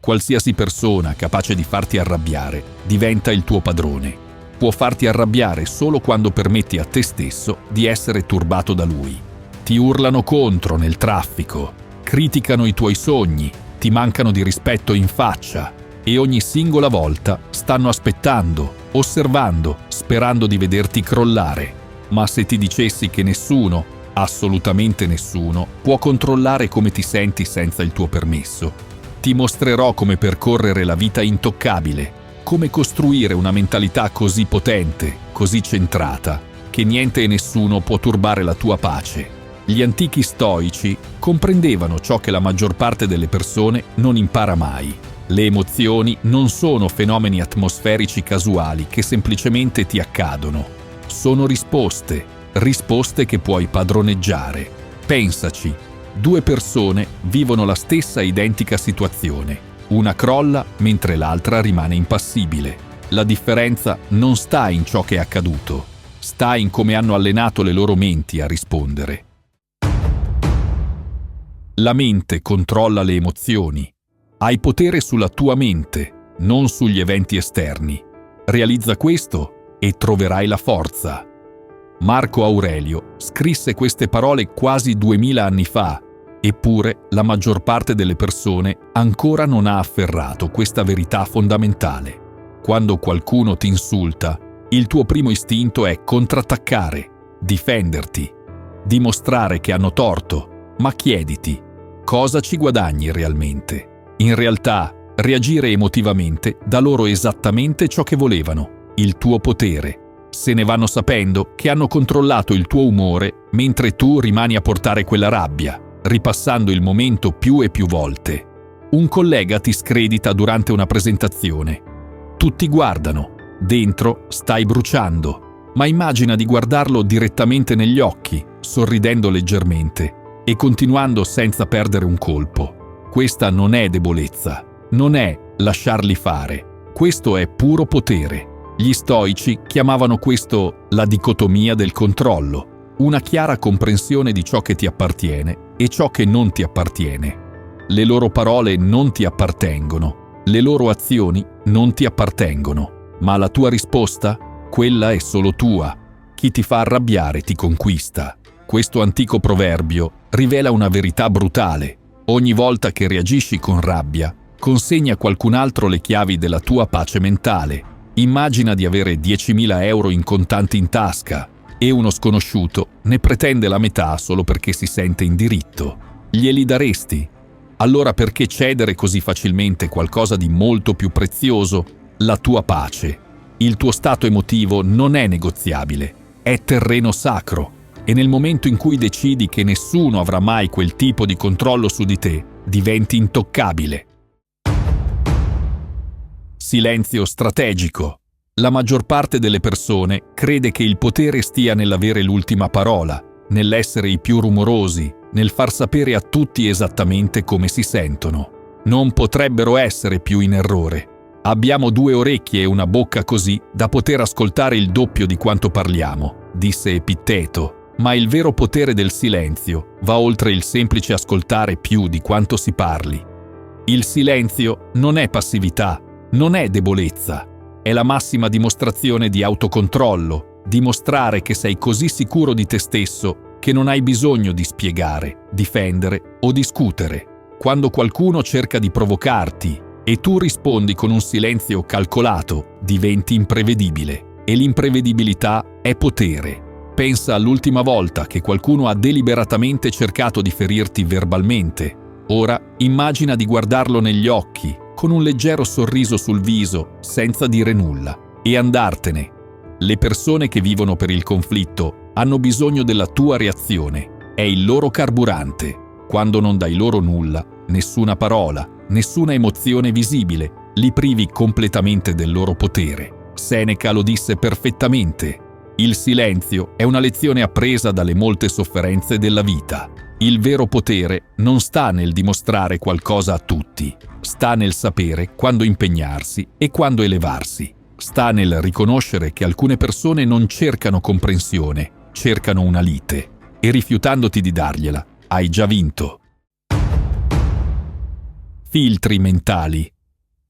Qualsiasi persona capace di farti arrabbiare diventa il tuo padrone. Può farti arrabbiare solo quando permetti a te stesso di essere turbato da lui. Ti urlano contro nel traffico, criticano i tuoi sogni, ti mancano di rispetto in faccia e ogni singola volta stanno aspettando, osservando, sperando di vederti crollare. Ma se ti dicessi che nessuno, assolutamente nessuno, può controllare come ti senti senza il tuo permesso, ti mostrerò come percorrere la vita intoccabile, come costruire una mentalità così potente, così centrata, che niente e nessuno può turbare la tua pace. Gli antichi stoici comprendevano ciò che la maggior parte delle persone non impara mai. Le emozioni non sono fenomeni atmosferici casuali che semplicemente ti accadono. Sono risposte che puoi padroneggiare. Pensaci. 2 persone vivono la stessa identica situazione. Una crolla mentre l'altra rimane impassibile. La differenza non sta in ciò che è accaduto, sta in come hanno allenato le loro menti a rispondere. La mente controlla le emozioni. Hai potere sulla tua mente, non sugli eventi esterni. Realizza questo e troverai la forza. Marco Aurelio scrisse queste parole quasi 2000 anni fa, eppure la maggior parte delle persone ancora non ha afferrato questa verità fondamentale. Quando qualcuno ti insulta, il tuo primo istinto è contrattaccare, difenderti, dimostrare che hanno torto, ma chiediti, cosa ci guadagni realmente? In realtà, reagire emotivamente dà loro esattamente ciò che volevano, il tuo potere. Se ne vanno sapendo che hanno controllato il tuo umore mentre tu rimani a portare quella rabbia, ripassando il momento più e più volte. Un collega ti scredita durante una presentazione. Tutti guardano, dentro stai bruciando, ma immagina di guardarlo direttamente negli occhi, sorridendo leggermente e continuando senza perdere un colpo. Questa non è debolezza, non è lasciarli fare, questo è puro potere. Gli stoici chiamavano questo la dicotomia del controllo, una chiara comprensione di ciò che ti appartiene e ciò che non ti appartiene. Le loro parole non ti appartengono, le loro azioni non ti appartengono, ma la tua risposta, quella è solo tua. Chi ti fa arrabbiare ti conquista. Questo antico proverbio rivela una verità brutale. Ogni volta che reagisci con rabbia, consegna a qualcun altro le chiavi della tua pace mentale. Immagina di avere 10.000 euro in contanti in tasca e uno sconosciuto ne pretende la metà solo perché si sente in diritto. Glieli daresti? Allora perché cedere così facilmente qualcosa di molto più prezioso? La tua pace. Il tuo stato emotivo non è negoziabile, è terreno sacro e nel momento in cui decidi che nessuno avrà mai quel tipo di controllo su di te, diventi intoccabile. Silenzio strategico. La maggior parte delle persone crede che il potere stia nell'avere l'ultima parola, nell'essere i più rumorosi, nel far sapere a tutti esattamente come si sentono. Non potrebbero essere più in errore. Abbiamo 2 orecchie e una bocca così da poter ascoltare il doppio di quanto parliamo, disse Epitteto, ma il vero potere del silenzio va oltre il semplice ascoltare più di quanto si parli. Il silenzio non è passività, non è debolezza. È la massima dimostrazione di autocontrollo, dimostrare che sei così sicuro di te stesso che non hai bisogno di spiegare, difendere o discutere. Quando qualcuno cerca di provocarti e tu rispondi con un silenzio calcolato, diventi imprevedibile. E l'imprevedibilità è potere. Pensa all'ultima volta che qualcuno ha deliberatamente cercato di ferirti verbalmente. Ora immagina di guardarlo negli occhi, con un leggero sorriso sul viso, senza dire nulla, e andartene. Le persone che vivono per il conflitto hanno bisogno della tua reazione, è il loro carburante. Quando non dai loro nulla, nessuna parola, nessuna emozione visibile, li privi completamente del loro potere. Seneca lo disse perfettamente. Il silenzio è una lezione appresa dalle molte sofferenze della vita. Il vero potere non sta nel dimostrare qualcosa a tutti, sta nel sapere quando impegnarsi e quando elevarsi. Sta nel riconoscere che alcune persone non cercano comprensione, cercano una lite, e rifiutandoti di dargliela, hai già vinto. Filtri mentali.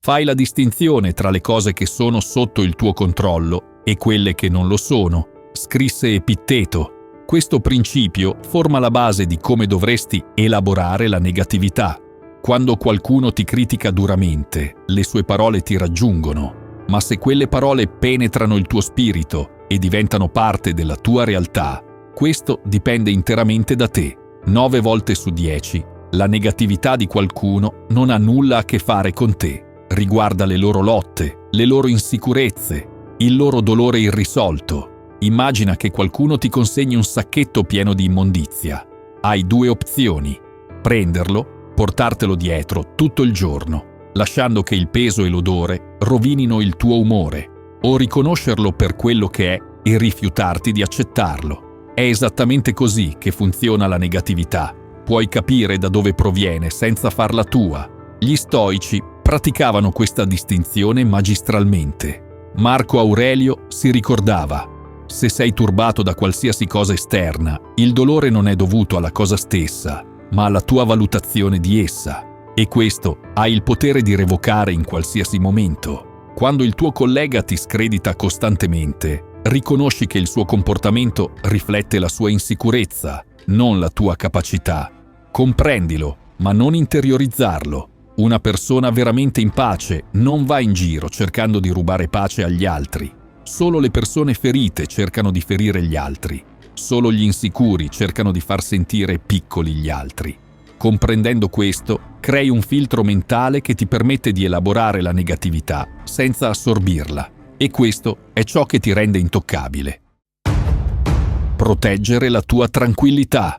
Fai la distinzione tra le cose che sono sotto il tuo controllo e quelle che non lo sono, scrisse Epitteto. Questo principio forma la base di come dovresti elaborare la negatività. Quando qualcuno ti critica duramente, le sue parole ti raggiungono, ma se quelle parole penetrano il tuo spirito e diventano parte della tua realtà, questo dipende interamente da te. 9 volte su 10, la negatività di qualcuno non ha nulla a che fare con te. Riguarda le loro lotte, le loro insicurezze, il loro dolore irrisolto. Immagina che qualcuno ti consegni un sacchetto pieno di immondizia. Hai 2 opzioni: prenderlo, portartelo dietro tutto il giorno, lasciando che il peso e l'odore rovinino il tuo umore, o riconoscerlo per quello che è e rifiutarti di accettarlo. È esattamente così che funziona la negatività. Puoi capire da dove proviene senza farla tua. Gli stoici praticavano questa distinzione magistralmente. Marco Aurelio si ricordava: se sei turbato da qualsiasi cosa esterna, il dolore non è dovuto alla cosa stessa, ma alla tua valutazione di essa. E questo ha il potere di revocare in qualsiasi momento. Quando il tuo collega ti scredita costantemente, riconosci che il suo comportamento riflette la sua insicurezza, non la tua capacità. Comprendilo, ma non interiorizzarlo. Una persona veramente in pace non va in giro cercando di rubare pace agli altri. Solo le persone ferite cercano di ferire gli altri. Solo gli insicuri cercano di far sentire piccoli gli altri. Comprendendo questo, crei un filtro mentale che ti permette di elaborare la negatività senza assorbirla. E questo è ciò che ti rende intoccabile. Proteggere la tua tranquillità.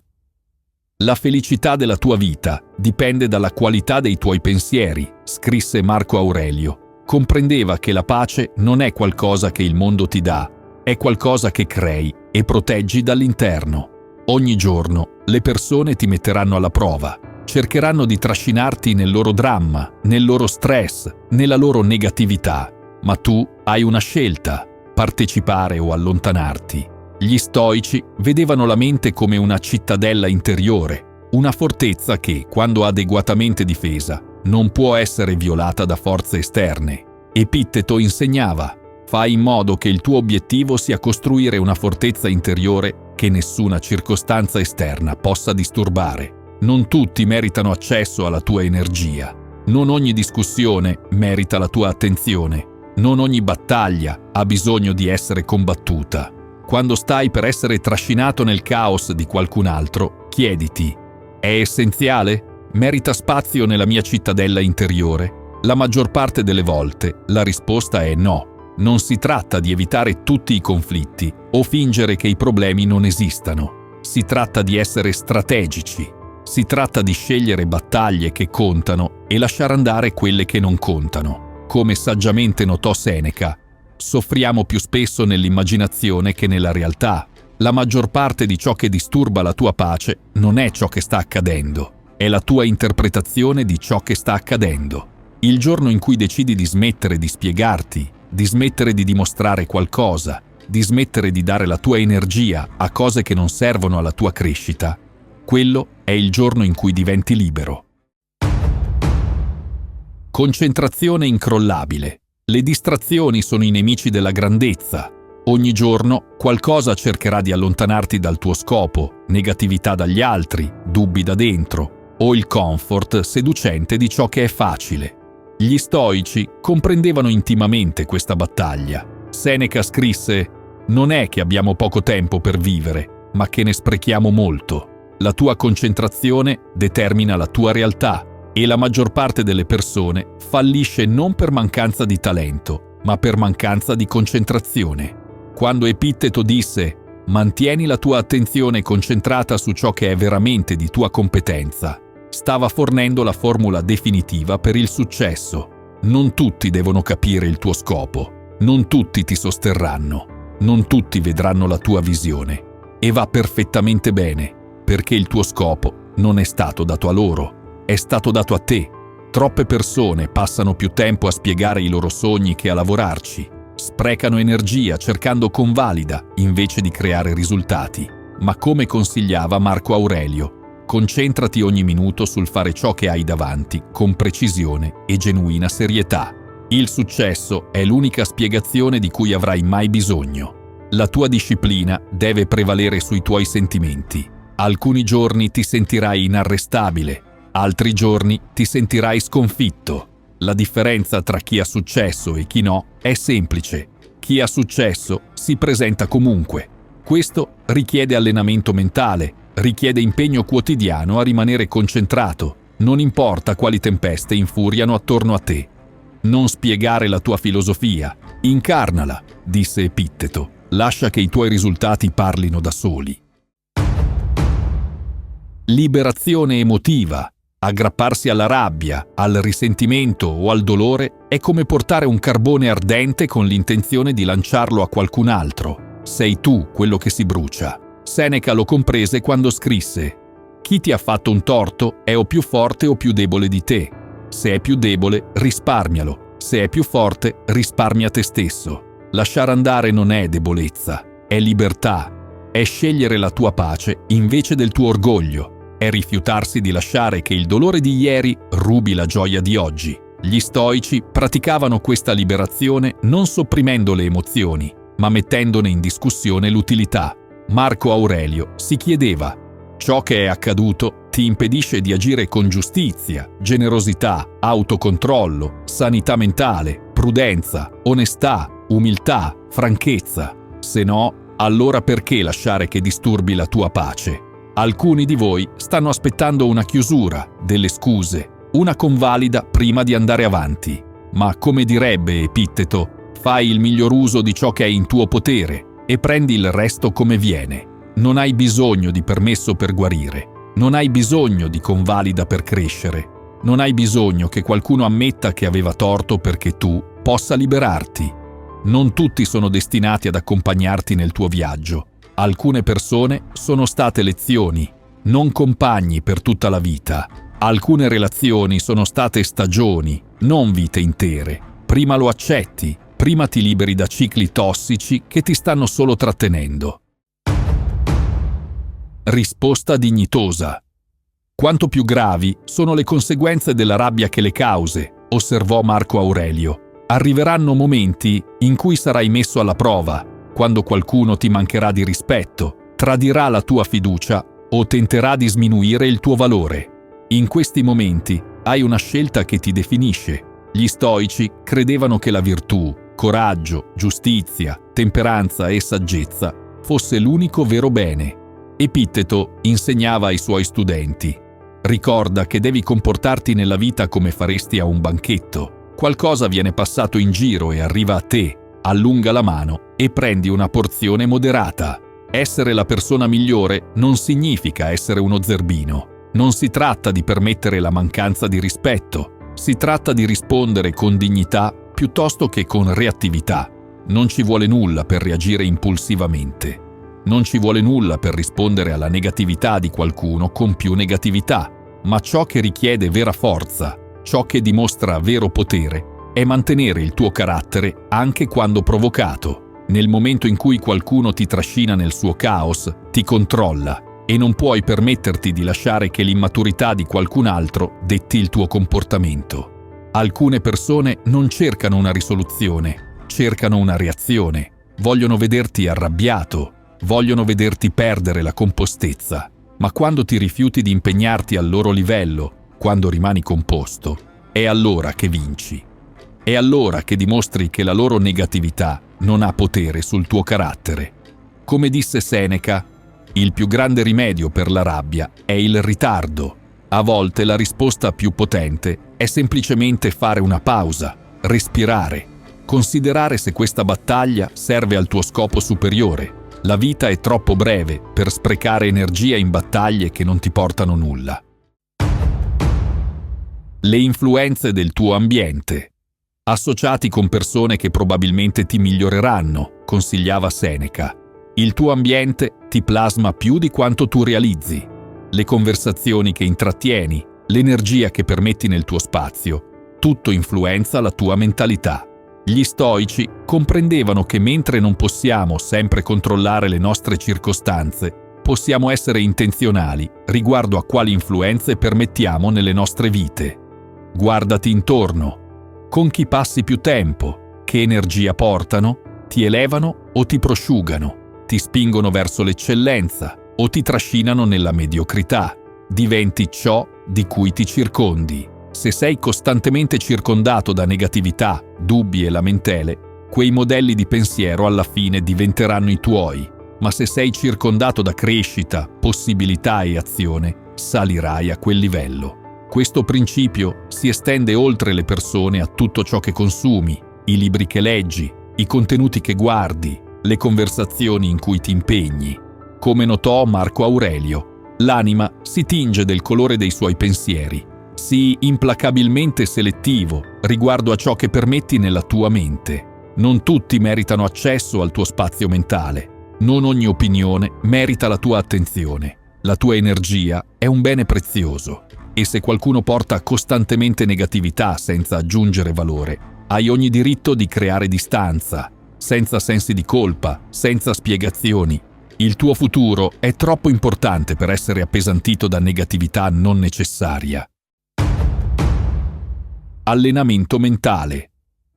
La felicità della tua vita dipende dalla qualità dei tuoi pensieri, scrisse Marco Aurelio. Comprendeva che la pace non è qualcosa che il mondo ti dà, è qualcosa che crei e proteggi dall'interno. Ogni giorno le persone ti metteranno alla prova, cercheranno di trascinarti nel loro dramma, nel loro stress, nella loro negatività, ma tu hai una scelta: partecipare o allontanarti. Gli stoici vedevano la mente come una cittadella interiore, una fortezza che, quando adeguatamente difesa, non può essere violata da forze esterne. Epitteto insegnava: fai in modo che il tuo obiettivo sia costruire una fortezza interiore che nessuna circostanza esterna possa disturbare. Non tutti meritano accesso alla tua energia. Non ogni discussione merita la tua attenzione. Non ogni battaglia ha bisogno di essere combattuta. Quando stai per essere trascinato nel caos di qualcun altro, chiediti: è essenziale? Merita spazio nella mia cittadella interiore? La maggior parte delle volte la risposta è no. Non si tratta di evitare tutti i conflitti o fingere che i problemi non esistano. Si tratta di essere strategici. Si tratta di scegliere battaglie che contano e lasciare andare quelle che non contano. Come saggiamente notò Seneca, soffriamo più spesso nell'immaginazione che nella realtà. La maggior parte di ciò che disturba la tua pace non è ciò che sta accadendo. È la tua interpretazione di ciò che sta accadendo. Il giorno in cui decidi di smettere di spiegarti, di smettere di dimostrare qualcosa, di smettere di dare la tua energia a cose che non servono alla tua crescita, quello è il giorno in cui diventi libero. Concentrazione incrollabile. Le distrazioni sono i nemici della grandezza. Ogni giorno qualcosa cercherà di allontanarti dal tuo scopo, negatività dagli altri, dubbi da dentro, o il comfort seducente di ciò che è facile. Gli stoici comprendevano intimamente questa battaglia. Seneca scrisse: non è che abbiamo poco tempo per vivere, ma che ne sprechiamo molto. La tua concentrazione determina la tua realtà e la maggior parte delle persone fallisce non per mancanza di talento, ma per mancanza di concentrazione. Quando Epitteto disse: mantieni la tua attenzione concentrata su ciò che è veramente di tua competenza, stava fornendo la formula definitiva per il successo. Non tutti devono capire il tuo scopo, non tutti ti sosterranno, non tutti vedranno la tua visione. E va perfettamente bene, perché il tuo scopo non è stato dato a loro, è stato dato a te. Troppe persone passano più tempo a spiegare i loro sogni che a lavorarci. Sprecano energia cercando convalida invece di creare risultati. Ma come consigliava Marco Aurelio, Concentrati ogni minuto sul fare ciò che hai davanti con precisione e genuina serietà. Il successo è l'unica spiegazione di cui avrai mai bisogno. La tua disciplina deve prevalere sui tuoi sentimenti. Alcuni giorni ti sentirai inarrestabile, altri giorni ti sentirai sconfitto. La differenza tra chi ha successo e chi no è semplice. Chi ha successo si presenta comunque. Questo richiede allenamento mentale, richiede impegno quotidiano a rimanere concentrato, non importa quali tempeste infuriano attorno a te. Non spiegare la tua filosofia, incarnala, disse Epitteto. Lascia che i tuoi risultati parlino da soli. Liberazione emotiva. Aggrapparsi alla rabbia, al risentimento o al dolore è come portare un carbone ardente con l'intenzione di lanciarlo a qualcun altro. Sei tu quello che si brucia. Seneca lo comprese quando scrisse: «Chi ti ha fatto un torto è o più forte o più debole di te. Se è più debole, risparmialo. Se è più forte, risparmia te stesso». Lasciare andare non è debolezza, è libertà. È scegliere la tua pace invece del tuo orgoglio. È rifiutarsi di lasciare che il dolore di ieri rubi la gioia di oggi. Gli stoici praticavano questa liberazione non sopprimendo le emozioni, ma mettendone in discussione l'utilità. Marco Aurelio si chiedeva: ciò che è accaduto ti impedisce di agire con giustizia, generosità, autocontrollo, sanità mentale, prudenza, onestà, umiltà, franchezza. Se no, allora perché lasciare che disturbi la tua pace? Alcuni di voi stanno aspettando una chiusura, delle scuse, una convalida prima di andare avanti. Ma come direbbe Epitteto, fai il miglior uso di ciò che è in tuo potere e prendi il resto come viene. Non hai bisogno di permesso per guarire, non hai bisogno di convalida per crescere, non hai bisogno che qualcuno ammetta che aveva torto perché tu possa liberarti. Non tutti sono destinati ad accompagnarti nel tuo viaggio. Alcune persone sono state lezioni, non compagni per tutta la vita. Alcune relazioni sono state stagioni, non vite intere. Prima lo accetti, prima ti liberi da cicli tossici che ti stanno solo trattenendo. Risposta dignitosa. Quanto più gravi sono le conseguenze della rabbia che le cause, osservò Marco Aurelio. Arriveranno momenti in cui sarai messo alla prova, quando qualcuno ti mancherà di rispetto, tradirà la tua fiducia o tenterà di sminuire il tuo valore. In questi momenti hai una scelta che ti definisce. Gli stoici credevano che la virtù, coraggio, giustizia, temperanza e saggezza fosse l'unico vero bene. Epitteto insegnava ai suoi studenti: ricorda che devi comportarti nella vita come faresti a un banchetto. Qualcosa viene passato in giro e arriva a te. Allunga la mano e prendi una porzione moderata. Essere la persona migliore non significa essere uno zerbino. Non si tratta di permettere la mancanza di rispetto. Si tratta di rispondere con dignità piuttosto che con reattività. Non ci vuole nulla per reagire impulsivamente. Non ci vuole nulla per rispondere alla negatività di qualcuno con più negatività. Ma ciò che richiede vera forza, ciò che dimostra vero potere, è mantenere il tuo carattere anche quando provocato. Nel momento in cui qualcuno ti trascina nel suo caos, ti controlla e non puoi permetterti di lasciare che l'immaturità di qualcun altro detti il tuo comportamento. Alcune persone non cercano una risoluzione, cercano una reazione. Vogliono vederti arrabbiato, vogliono vederti perdere la compostezza. Ma quando ti rifiuti di impegnarti al loro livello, quando rimani composto, è allora che vinci. È allora che dimostri che la loro negatività non ha potere sul tuo carattere. Come disse Seneca, il più grande rimedio per la rabbia è il ritardo. A volte la risposta più potente è semplicemente fare una pausa, respirare, considerare se questa battaglia serve al tuo scopo superiore. La vita è troppo breve per sprecare energia in battaglie che non ti portano nulla. Le influenze del tuo ambiente. Associati con persone che probabilmente ti miglioreranno, consigliava Seneca. Il tuo ambiente ti plasma più di quanto tu realizzi. Le conversazioni che intrattieni, l'energia che permetti nel tuo spazio, tutto influenza la tua mentalità. Gli stoici comprendevano che mentre non possiamo sempre controllare le nostre circostanze, possiamo essere intenzionali riguardo a quali influenze permettiamo nelle nostre vite. Guardati intorno. Con chi passi più tempo? Che energia portano? Ti elevano o ti prosciugano? Ti spingono verso l'eccellenza o ti trascinano nella mediocrità? Diventi ciò di cui ti circondi. Se sei costantemente circondato da negatività, dubbi e lamentele, quei modelli di pensiero alla fine diventeranno i tuoi. Ma se sei circondato da crescita, possibilità e azione, salirai a quel livello. Questo principio si estende oltre le persone a tutto ciò che consumi, i libri che leggi, i contenuti che guardi, le conversazioni in cui ti impegni. Come notò Marco Aurelio, l'anima si tinge del colore dei suoi pensieri. Sii implacabilmente selettivo riguardo a ciò che permetti nella tua mente. Non tutti meritano accesso al tuo spazio mentale. Non ogni opinione merita la tua attenzione. La tua energia è un bene prezioso e se qualcuno porta costantemente negatività senza aggiungere valore, hai ogni diritto di creare distanza, senza sensi di colpa, senza spiegazioni. Il tuo futuro è troppo importante per essere appesantito da negatività non necessaria. Allenamento mentale.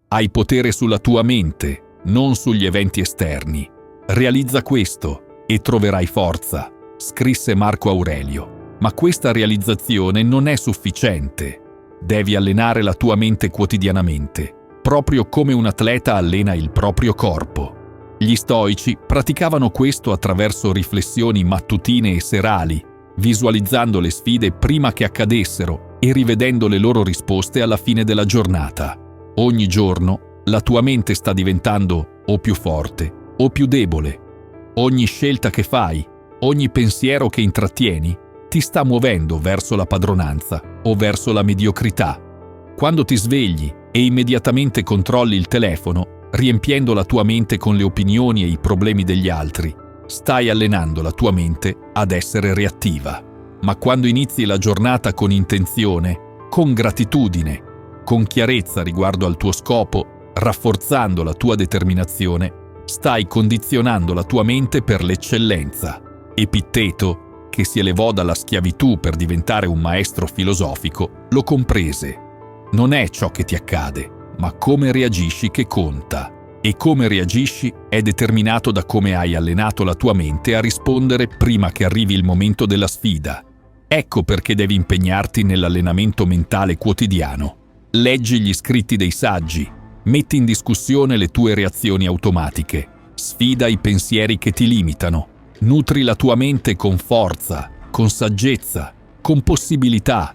Hai potere sulla tua mente, non sugli eventi esterni. Realizza questo e troverai forza, scrisse Marco Aurelio. Ma questa realizzazione non è sufficiente. Devi allenare la tua mente quotidianamente, proprio come un atleta allena il proprio corpo. Gli stoici praticavano questo attraverso riflessioni mattutine e serali, visualizzando le sfide prima che accadessero e rivedendo le loro risposte alla fine della giornata. Ogni giorno la tua mente sta diventando o più forte o più debole. Ogni scelta che fai, ogni pensiero che intrattieni, ti sta muovendo verso la padronanza o verso la mediocrità. Quando ti svegli e immediatamente controlli il telefono, riempiendo la tua mente con le opinioni e i problemi degli altri, stai allenando la tua mente ad essere reattiva. Ma quando inizi la giornata con intenzione, con gratitudine, con chiarezza riguardo al tuo scopo, rafforzando la tua determinazione, stai condizionando la tua mente per l'eccellenza. Epitteto, che si elevò dalla schiavitù per diventare un maestro filosofico, lo comprese. Non è ciò che ti accade, ma come reagisci che conta. E come reagisci è determinato da come hai allenato la tua mente a rispondere prima che arrivi il momento della sfida. Ecco perché devi impegnarti nell'allenamento mentale quotidiano. Leggi gli scritti dei saggi, metti in discussione le tue reazioni automatiche, sfida i pensieri che ti limitano, nutri la tua mente con forza, con saggezza, con possibilità.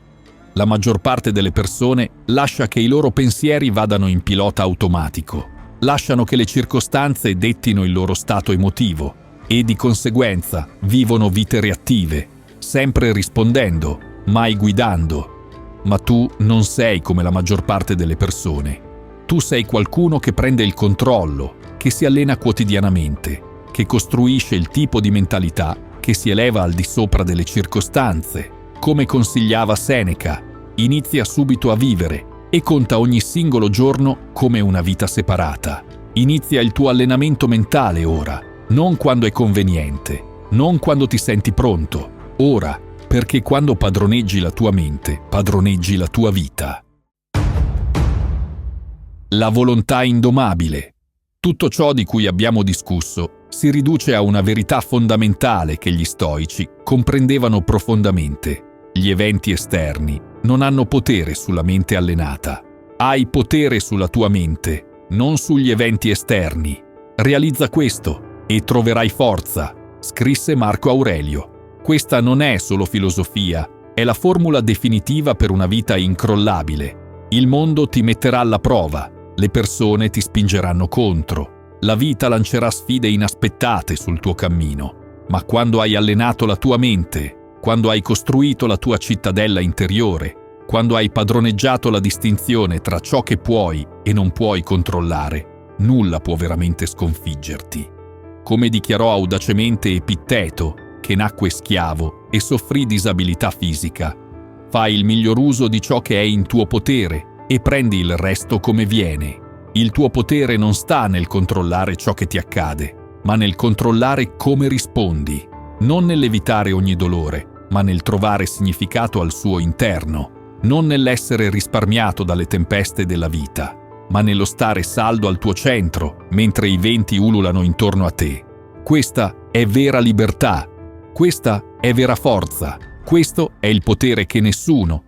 La maggior parte delle persone lascia che i loro pensieri vadano in pilota automatico, lasciano che le circostanze dettino il loro stato emotivo e di conseguenza vivono vite reattive, sempre rispondendo, mai guidando. Ma tu non sei come la maggior parte delle persone. Tu sei qualcuno che prende il controllo, che si allena quotidianamente, che costruisce il tipo di mentalità che si eleva al di sopra delle circostanze. Come consigliava Seneca, inizia subito a vivere e conta ogni singolo giorno come una vita separata. Inizia il tuo allenamento mentale ora, non quando è conveniente, non quando ti senti pronto, ora, perché quando padroneggi la tua mente, padroneggi la tua vita. La volontà indomabile. Tutto ciò di cui abbiamo discusso si riduce a una verità fondamentale che gli stoici comprendevano profondamente. Gli eventi esterni non hanno potere sulla mente allenata. Hai potere sulla tua mente, non sugli eventi esterni. Realizza questo e troverai forza, scrisse Marco Aurelio. Questa non è solo filosofia, è la formula definitiva per una vita incrollabile. Il mondo ti metterà alla prova, le persone ti spingeranno contro, la vita lancerà sfide inaspettate sul tuo cammino. Ma quando hai allenato la tua mente, quando hai costruito la tua cittadella interiore, quando hai padroneggiato la distinzione tra ciò che puoi e non puoi controllare, nulla può veramente sconfiggerti. Come dichiarò audacemente Epitteto, che nacque schiavo e soffrì disabilità fisica, fai il miglior uso di ciò che è in tuo potere e prendi il resto come viene. Il tuo potere non sta nel controllare ciò che ti accade, ma nel controllare come rispondi. non nell'evitare ogni dolore, ma nel trovare significato al suo interno, non nell'essere risparmiato dalle tempeste della vita, ma nello stare saldo al tuo centro, mentre i venti ululano intorno a te. Questa è vera libertà, questa è vera forza, questo è il potere che nessuno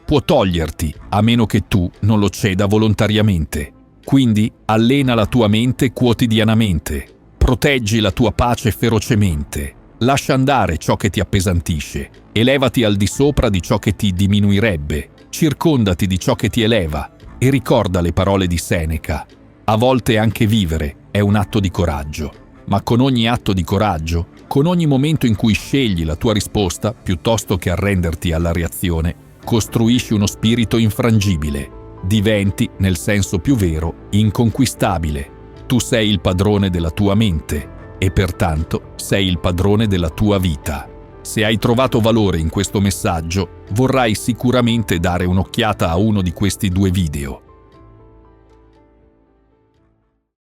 può toglierti, a meno che tu non lo ceda volontariamente. Quindi allena la tua mente quotidianamente, proteggi la tua pace ferocemente, lascia andare ciò che ti appesantisce, elevati al di sopra di ciò che ti diminuirebbe, circondati di ciò che ti eleva e ricorda le parole di Seneca. A volte anche vivere è un atto di coraggio, ma con ogni atto di coraggio, con ogni momento in cui scegli la tua risposta piuttosto che arrenderti alla reazione, costruisci uno spirito infrangibile. Diventi, nel senso più vero, inconquistabile. Tu sei il padrone della tua mente e pertanto sei il padrone della tua vita. Se hai trovato valore in questo messaggio, vorrai sicuramente dare un'occhiata a uno di questi 2 video.